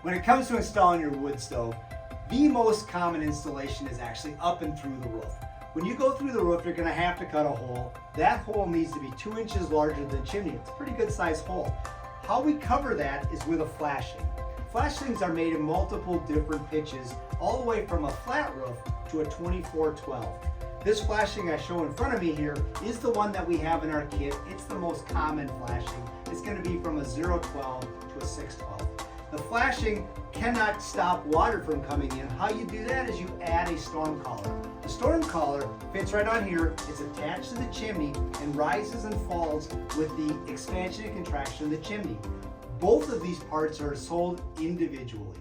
When it comes to installing your wood stove, the most common installation is actually up and through the roof. When you go through the roof, you're going to have to cut a hole. That hole needs to be 2 inches larger than the chimney. It's a pretty good sized hole. How we cover that is with a flashing. Flashings are made in multiple different pitches, all the way from a flat roof to a 24-12. This flashing I show in front of me here is the one that we have in our kit. It's the most common flashing. It's going to be from a 0-12 to a 6-12. The flashing cannot stop water from coming in. How you do that is you add a storm collar. The storm collar fits right on here. It's attached to the chimney and rises and falls with the expansion and contraction of the chimney. Both of these parts are sold individually.